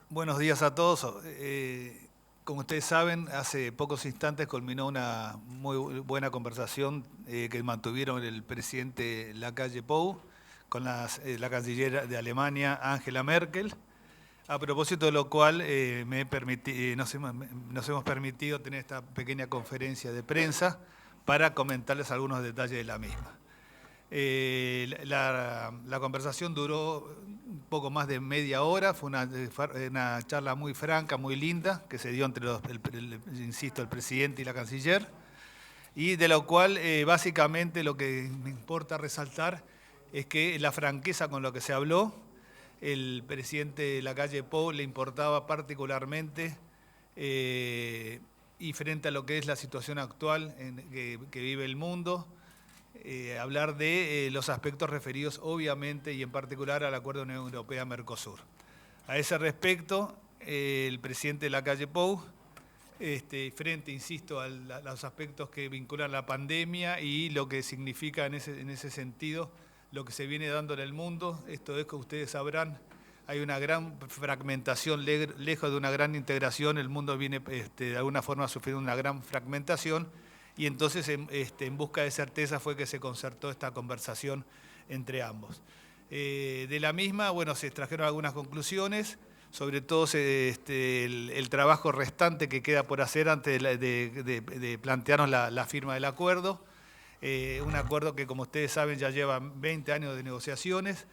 Buenos días a todos. Como ustedes saben, hace pocos instantes culminó una muy buena conversación que mantuvieron el presidente Lacalle Pou con la canciller de Alemania, Angela Merkel, a propósito de lo cual nos hemos permitido tener esta pequeña conferencia de prensa para comentarles algunos detalles de la misma. La conversación duró un poco más de media hora, fue una charla muy franca, muy linda, que se dio entre insisto, el presidente y la canciller, y de lo cual básicamente lo que me importa resaltar es que la franqueza con lo que se habló, el presidente Lacalle Pou le importaba particularmente y frente a lo que es la situación actual que vive el mundo, hablar de los aspectos referidos obviamente y en particular al Acuerdo Unión Europea-Mercosur. A ese respecto, el presidente Lacalle Pou, frente, insisto, a los aspectos que vinculan la pandemia y lo que significa en ese sentido lo que se viene dando en el mundo, esto es que ustedes sabrán, hay una gran fragmentación, lejos de una gran integración, el mundo viene de alguna forma sufriendo una gran fragmentación, y entonces en busca de certeza fue que se concertó esta conversación entre ambos. De la misma, bueno, se extrajeron algunas conclusiones, sobre todo el trabajo restante que queda por hacer antes de plantearnos la firma del acuerdo. Un acuerdo que, como ustedes saben, ya lleva 20 años de negociaciones,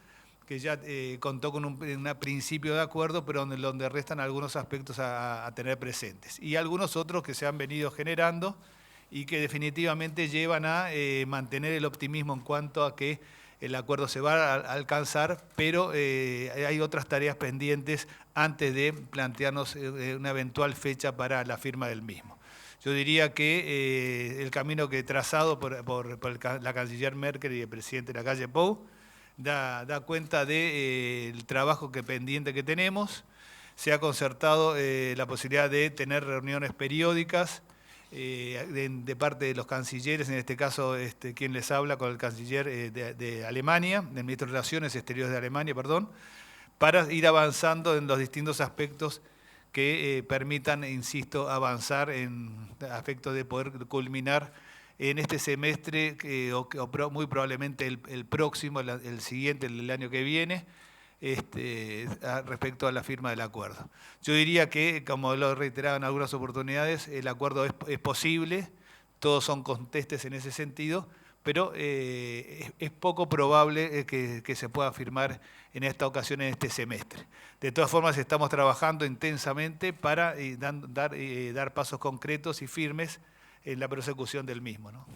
que ya contó con un principio de acuerdo, pero donde restan algunos aspectos a tener presentes. Y algunos otros que se han venido generando y que definitivamente llevan a mantener el optimismo en cuanto a que el acuerdo se va a alcanzar, pero hay otras tareas pendientes antes de plantearnos una eventual fecha para la firma del mismo. Yo diría que el camino que he trazado por la canciller Merkel y el presidente Lacalle Pou da cuenta del trabajo pendiente que tenemos. Se ha concertado la posibilidad de tener reuniones periódicas de parte de los cancilleres, en este caso quien les habla con el canciller de Alemania, del ministro de Relaciones Exteriores de Alemania, perdón, para ir avanzando en los distintos aspectos que permitan, insisto, avanzar en aspecto de poder culminar en este semestre muy probablemente el próximo, el siguiente, el año que viene, respecto a la firma del acuerdo. Yo diría que, como lo he reiterado en algunas oportunidades, el acuerdo es posible, todos son contestes en ese sentido, pero es poco probable que se pueda firmar en esta ocasión, en este semestre. De todas formas, estamos trabajando intensamente para dar pasos concretos y firmes en la persecución del mismo, ¿no?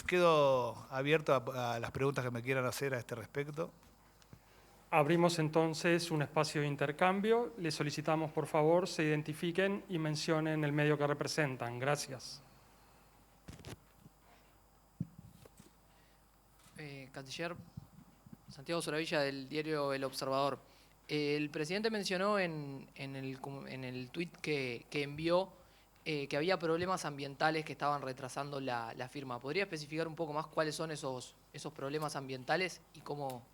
Quedo abierto a las preguntas que me quieran hacer a este respecto. Abrimos entonces un espacio de intercambio. Les solicitamos, por favor, se identifiquen y mencionen el medio que representan. Gracias. Canciller Santiago Soravilla, del diario El Observador. El presidente mencionó en el tuit que envió que había problemas ambientales que estaban retrasando la firma. ¿Podría especificar un poco más cuáles son esos problemas ambientales y cómo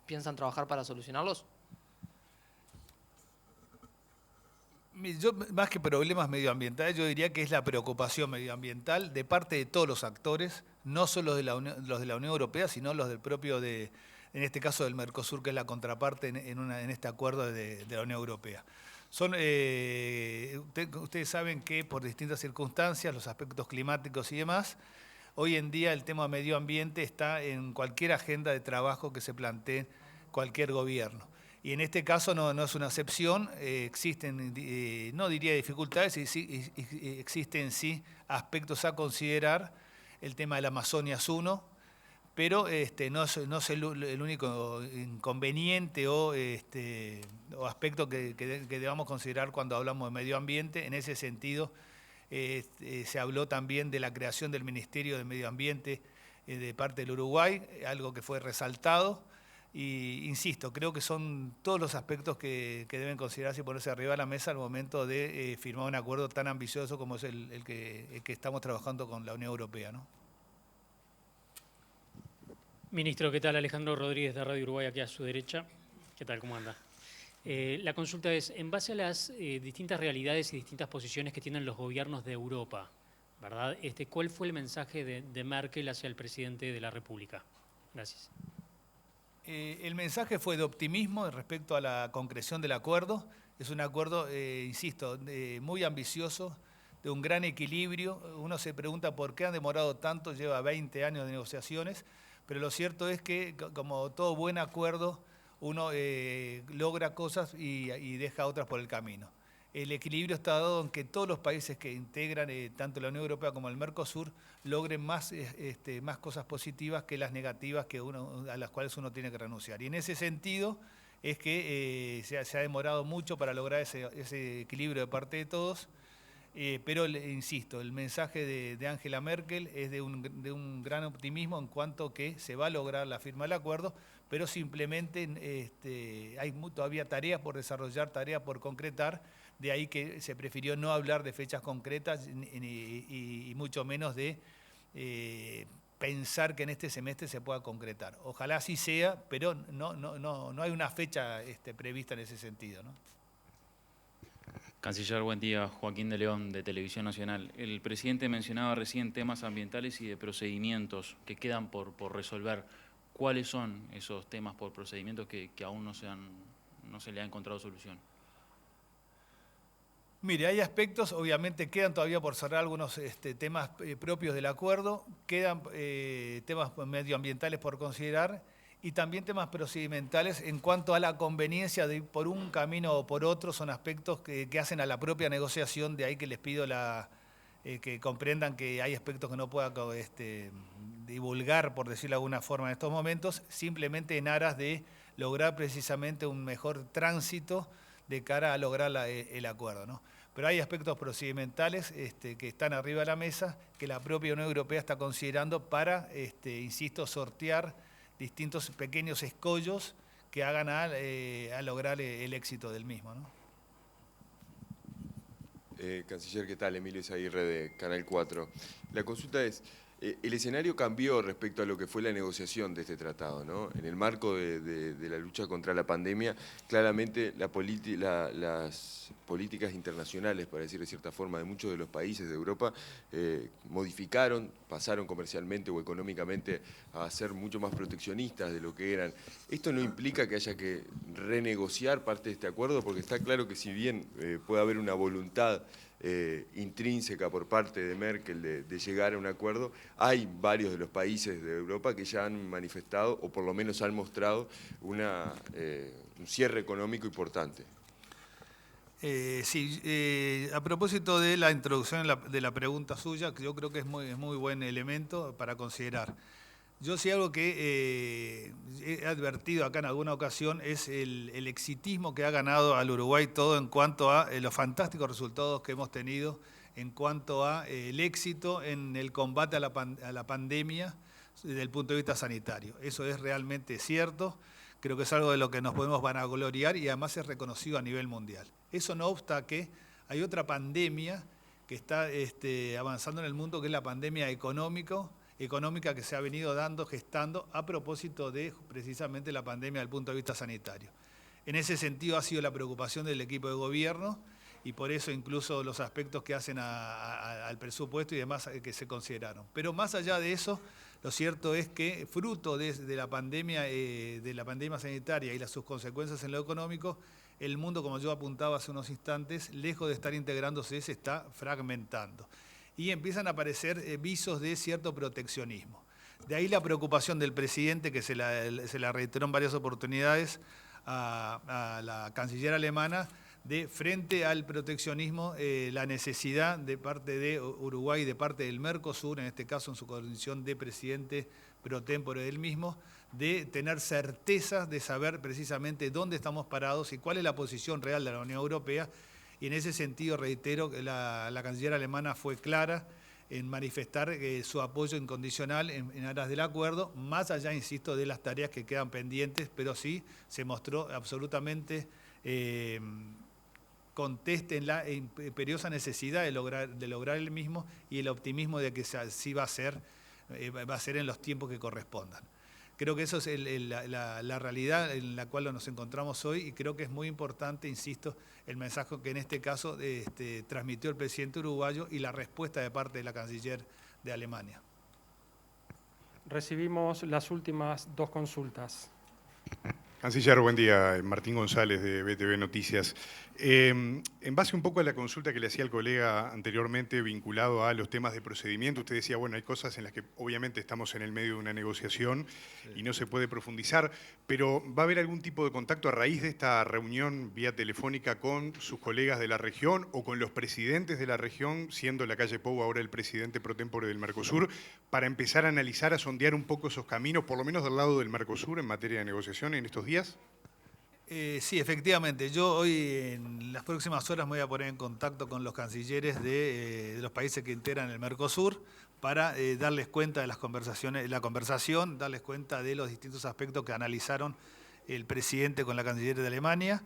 piensan trabajar para solucionarlos? Yo, más que problemas medioambientales, yo diría que es la preocupación medioambiental de parte de todos los actores, no solo los de la Unión Europea, sino los del propio, en este caso del Mercosur, que es la contraparte en este acuerdo de la Unión Europea. Ustedes saben que por distintas circunstancias, los aspectos climáticos y demás, hoy en día el tema medio ambiente está en cualquier agenda de trabajo que se plantee cualquier gobierno. Y en este caso no es una excepción, existen, no diría dificultades, existen sí aspectos a considerar. El tema de la Amazonia es uno, pero no es el único inconveniente o aspecto que debamos considerar cuando hablamos de medio ambiente. En ese sentido, se habló también de la creación del Ministerio de Medio Ambiente de parte del Uruguay, algo que fue resaltado. Y insisto, creo que son todos los aspectos que deben considerarse y ponerse arriba de la mesa al momento de firmar un acuerdo tan ambicioso como es el que estamos trabajando con la Unión Europea, ¿no? Ministro, ¿qué tal? Alejandro Rodríguez de Radio Uruguay, aquí a su derecha. ¿Qué tal? ¿Cómo anda? La consulta es, en base a las distintas realidades y distintas posiciones que tienen los gobiernos de Europa, ¿verdad? ¿Cuál fue el mensaje de Merkel hacia el presidente de la República? Gracias. El mensaje fue de optimismo respecto a la concreción del acuerdo. Es un acuerdo, insisto, muy ambicioso, de un gran equilibrio. Uno se pregunta por qué han demorado tanto, lleva 20 años de negociaciones, pero lo cierto es que, como todo buen acuerdo, uno logra cosas y deja otras por el camino. El equilibrio está dado en que todos los países que integran tanto la Unión Europea como el Mercosur logren más cosas positivas que las negativas a las cuales uno tiene que renunciar. Y en ese sentido es que se ha demorado mucho para lograr ese equilibrio de parte de todos. Pero, insisto, el mensaje de Angela Merkel es de un gran optimismo en cuanto que se va a lograr la firma del acuerdo, pero simplemente hay todavía tareas por desarrollar, tareas por concretar, de ahí que se prefirió no hablar de fechas concretas y mucho menos de pensar que en este semestre se pueda concretar. Ojalá así sea, pero no hay una fecha prevista en ese sentido, ¿no? Canciller, buen día. Joaquín de León, de Televisión Nacional. El presidente mencionaba recién temas ambientales y de procedimientos que quedan por resolver. ¿Cuáles son esos temas por procedimientos que aún no se le ha encontrado solución? Mire, hay aspectos, obviamente quedan todavía por cerrar algunos temas propios del acuerdo, quedan temas medioambientales por considerar y también temas procedimentales en cuanto a la conveniencia de ir por un camino o por otro, son aspectos que hacen a la propia negociación, de ahí que les pido que comprendan que hay aspectos que no pueda divulgar, por decirlo de alguna forma, en estos momentos, simplemente en aras de lograr precisamente un mejor tránsito de cara a lograr el acuerdo, ¿no? Pero hay aspectos procedimentales que están arriba de la mesa que la propia Unión Europea está considerando para, insisto, sortear distintos pequeños escollos que hagan a lograr el éxito del mismo, ¿no? Canciller, ¿qué tal? Emilio Izaguirre de Canal 4. La consulta es, el escenario cambió respecto a lo que fue la negociación de este tratado, ¿no? En el marco de la lucha contra la pandemia, claramente las políticas internacionales, para decir de cierta forma, de muchos de los países de Europa, modificaron, pasaron comercialmente o económicamente a ser mucho más proteccionistas de lo que eran. ¿Esto no implica que haya que renegociar parte de este acuerdo? Porque está claro que si bien puede haber una voluntad intrínseca por parte de Merkel de llegar a un acuerdo, hay varios de los países de Europa que ya han manifestado, o por lo menos han mostrado, un cierre económico importante. Sí, a propósito de la introducción de la pregunta suya, que yo creo que es muy buen elemento para considerar. Yo sí algo que he advertido acá en alguna ocasión es el exitismo que ha ganado al Uruguay todo en cuanto a los fantásticos resultados que hemos tenido en cuanto a el éxito en el combate a la pandemia desde el punto de vista sanitario. Eso es realmente cierto, creo que es algo de lo que nos podemos vanagloriar y además es reconocido a nivel mundial. Eso no obsta que hay otra pandemia que está avanzando en el mundo, que es la pandemia económica que se ha venido gestando a propósito de precisamente la pandemia desde el punto de vista sanitario. En ese sentido ha sido la preocupación del equipo de gobierno y por eso incluso los aspectos que hacen al presupuesto y demás que se consideraron. Pero más allá de eso, lo cierto es que fruto de la pandemia sanitaria y sus consecuencias en lo económico, el mundo, como yo apuntaba hace unos instantes, lejos de estar integrándose, se está fragmentando. Y empiezan a aparecer visos de cierto proteccionismo. De ahí la preocupación del presidente, que se la reiteró en varias oportunidades a la canciller alemana, de frente al proteccionismo, la necesidad de parte de Uruguay y de parte del Mercosur, en este caso en su condición de presidente pro tempore del mismo, de tener certezas de saber precisamente dónde estamos parados y cuál es la posición real de la Unión Europea. Y en ese sentido, reitero, que la canciller alemana fue clara en manifestar su apoyo incondicional en aras del acuerdo, más allá, insisto, de las tareas que quedan pendientes, pero sí se mostró absolutamente conteste en la imperiosa necesidad de lograr el mismo y el optimismo de que así va a ser en los tiempos que correspondan. Creo que eso es la realidad en la cual nos encontramos hoy y creo que es muy importante, insisto, el mensaje que en este caso transmitió el presidente uruguayo y la respuesta de parte de la canciller de Alemania. Recibimos las últimas 2 consultas. Canciller, buen día. Martín González de BTV Noticias. En base un poco a la consulta que le hacía el colega anteriormente vinculado a los temas de procedimiento, usted decía, bueno, hay cosas en las que obviamente estamos en el medio de una negociación y no se puede profundizar, pero ¿va a haber algún tipo de contacto a raíz de esta reunión vía telefónica con sus colegas de la región o con los presidentes de la región, siendo Lacalle Pou ahora el presidente pro tempore del Mercosur, para empezar a analizar, a sondear un poco esos caminos, por lo menos del lado del Mercosur en materia de negociación en estos días? Sí, efectivamente. Yo hoy, en las próximas horas, me voy a poner en contacto con los cancilleres de los países que integran el Mercosur para darles cuenta de las conversaciones, la conversación, darles cuenta de los distintos aspectos que analizaron el presidente con la canciller de Alemania.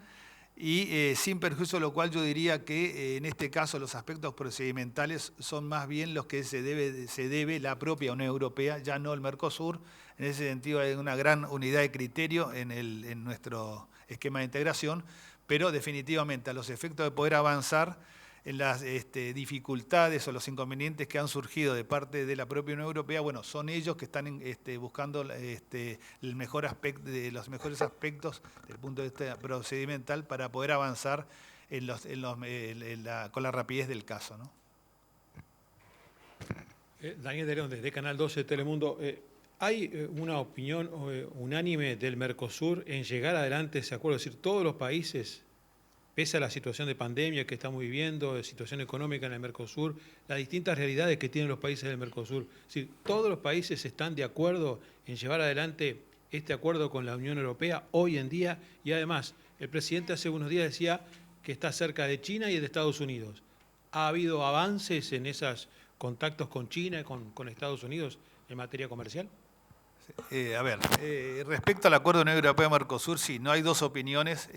Y sin perjuicio de lo cual yo diría que en este caso los aspectos procedimentales son más bien los que se debe la propia Unión Europea, ya no el Mercosur. En ese sentido hay una gran unidad de criterio en nuestro esquema de integración, pero definitivamente a los efectos de poder avanzar en las dificultades o los inconvenientes que han surgido de parte de la propia Unión Europea, bueno, son ellos que están buscando el mejor aspecto, los mejores aspectos desde el punto de vista procedimental para poder avanzar con la rapidez del caso, ¿no? Daniel de León, desde Canal 12 Telemundo. ¿Hay una opinión unánime del Mercosur en llegar adelante ese acuerdo? Es decir, todos los países, pese a la situación de pandemia que estamos viviendo, de situación económica en el Mercosur, las distintas realidades que tienen los países del Mercosur, es decir, todos los países están de acuerdo en llevar adelante este acuerdo con la Unión Europea hoy en día, y además el presidente hace unos días decía que está cerca de China y de Estados Unidos. ¿Ha habido avances en esos contactos con China y con Estados Unidos en materia comercial? Respecto al acuerdo Unión Europea-Mercosur, sí, no hay dos opiniones.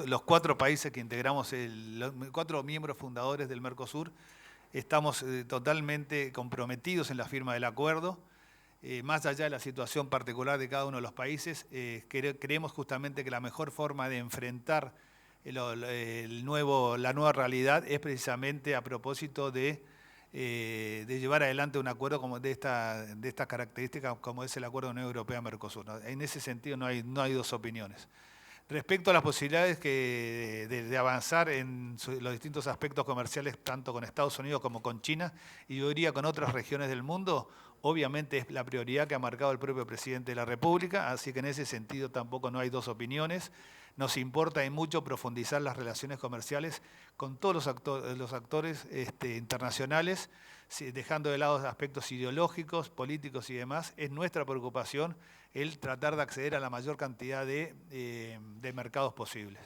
Los 4 países que integramos, los 4 miembros fundadores del Mercosur, estamos totalmente comprometidos en la firma del acuerdo. Más allá de la situación particular de cada uno de los países, creemos justamente que la mejor forma de enfrentar la nueva realidad es precisamente a propósito de llevar adelante un acuerdo como de estas características como es el acuerdo Unión Europea-Mercosur, ¿no? En ese sentido no hay dos opiniones. Respecto a las posibilidades de avanzar en los distintos aspectos comerciales, tanto con Estados Unidos como con China, y yo diría con otras regiones del mundo, obviamente es la prioridad que ha marcado el propio presidente de la República, así que en ese sentido tampoco no hay dos opiniones. Nos importa y mucho profundizar las relaciones comerciales con todos los actores internacionales, dejando de lado aspectos ideológicos, políticos y demás. Es nuestra preocupación el tratar de acceder a la mayor cantidad de mercados posibles.